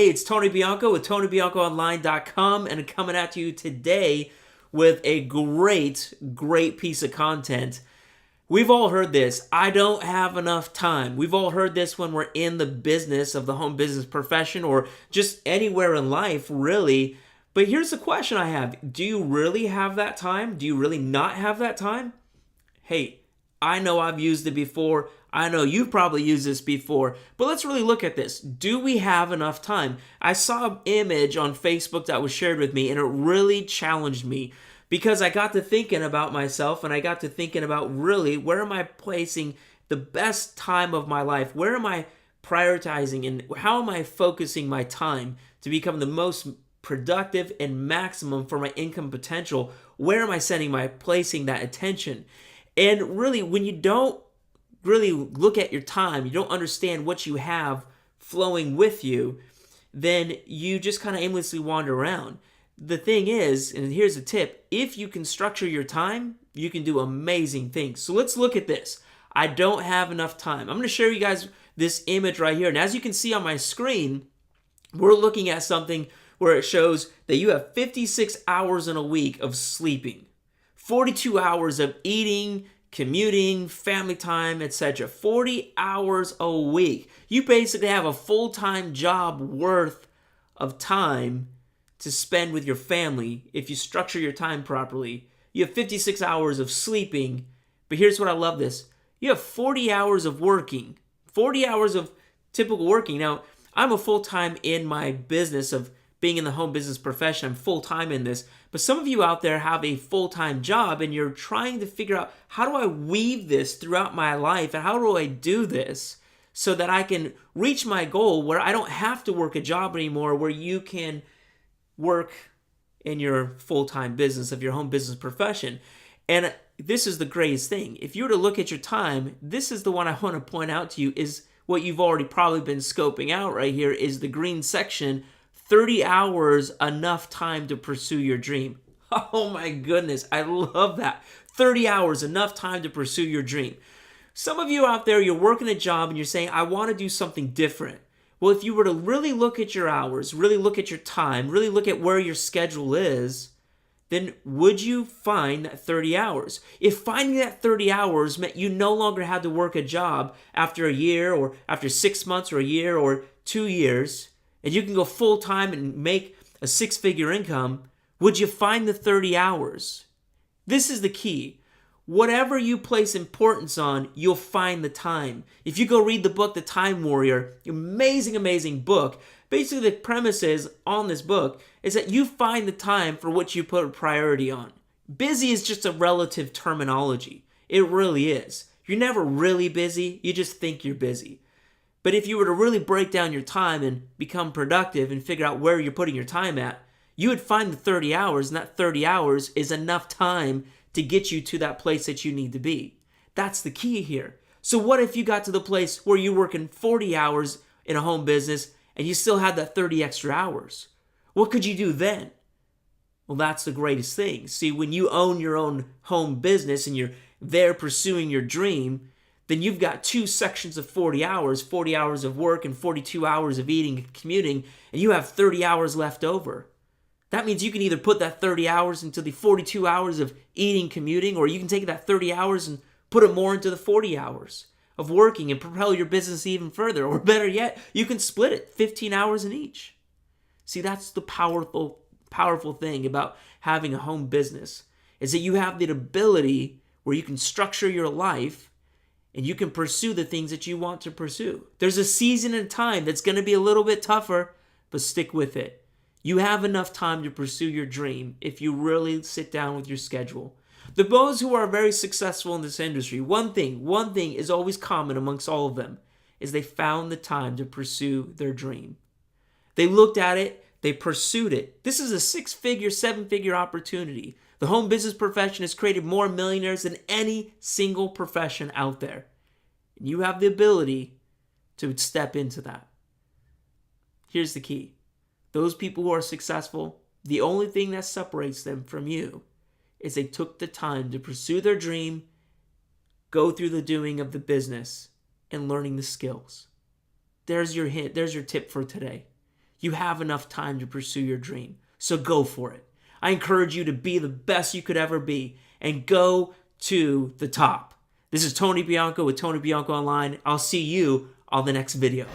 Hey, it's Tony Bianco with TonyBiancoOnline.com, and I'm coming at you today with a great piece of content. We've all heard this. I don't have enough time. We've all heard this when we're in the business of the home business profession or just anywhere in life, really. But here's the question I have. Do you really have that time? Do you really not have that time? Hey, I know I've used it before. I know you've probably used this before, but let's really look at this. Do we have enough time? I saw an image on Facebook that was shared with me, and it really challenged me because I got to thinking about myself, and I got to thinking about really where am I placing the best time of my life? Where am I prioritizing, and how am I focusing my time to become the most productive and maximum for my income potential? Where am I placing that attention? And really, when you don't really look at your time, you don't understand what you have flowing with you, then you just kind of aimlessly wander around. The thing is, and here's a tip, if you can structure your time, you can do amazing things. So let's look at this. I don't have enough time. I'm going to share you guys this image right here. And as you can see on my screen, we're looking at something where it shows that you have 56 hours in a week of sleeping, 42 hours of eating, commuting, family time, etc. 40 hours a week. You basically have a full-time job worth of time to spend with your family if you structure your time properly. You have 56 hours of sleeping, but here's what I love this. You have 40 hours of working. 40 hours of typical working. Now, I'm a full-time in my business of being in the home business profession. I'm full-time in this. But some of you out there have a full-time job and you're trying to figure out, how do I weave this throughout my life, and how do I do this so that I can reach my goal where I don't have to work a job anymore, where you can work in your full-time business of your home business profession. And this is the greatest thing. If you were to look at your time, this is the one I want to point out to you, is what you've already probably been scoping out right here, is the green section. 30 hours, enough time to pursue your dream. Oh my goodness, I love that. 30 hours, enough time to pursue your dream. Some of you out there, you're working a job and you're saying, I want to do something different. Well, if you were to really look at your hours, really look at your time, really look at where your schedule is, then would you find that 30 hours? If finding that 30 hours meant you no longer had to work a job after a year, or after 6 months, or a year, or 2 years, and you can go full-time and make a six-figure income, would you find the 30 hours? This is the key. Whatever you place importance on, you'll find the time. If you go read the book, The Time Warrior, amazing book, basically the premise is, on this book, is that you find the time for what you put a priority on. Busy is just a relative terminology. It really is. You're never really busy, you just think you're busy. But if you were to really break down your time and become productive and figure out where you're putting your time at, you would find the 30 hours, and that 30 hours is enough time to get you to that place that you need to be. That's the key here. So what if you got to the place where you're working 40 hours in a home business and you still had that 30 extra hours? What could you do then? Well, that's the greatest thing. See, when you own your own home business and you're there pursuing your dream, then you've got two sections of 40 hours of work and 42 hours of eating and commuting, and you have 30 hours left over. That means you can either put that 30 hours into the 42 hours of eating, commuting, or you can take that 30 hours and put it more into the 40 hours of working and propel your business even further. Or better yet, you can split it, 15 hours in each. See, that's the powerful thing about having a home business, is that you have the ability where you can structure your life and you can pursue the things that you want to pursue. There's a season and time that's going to be a little bit tougher, but stick with it. You have enough time to pursue your dream if you really sit down with your schedule. Those who are very successful in this industry, one thing is always common amongst all of them, is they found the time to pursue their dream. They looked at it, they pursued it. This is a 6-figure, 7-figure opportunity. The home business profession has created more millionaires than any single profession out there. And you have the ability to step into that. Here's the key. Those people who are successful, the only thing that separates them from you is they took the time to pursue their dream, go through the doing of the business, and learning the skills. There's your hint. There's your tip for today. you have enough time to pursue your dream. So go for it. I encourage you to be the best you could ever be and go to the top. This is Tony Bianco with Tony Bianco Online. I'll see you on the next video.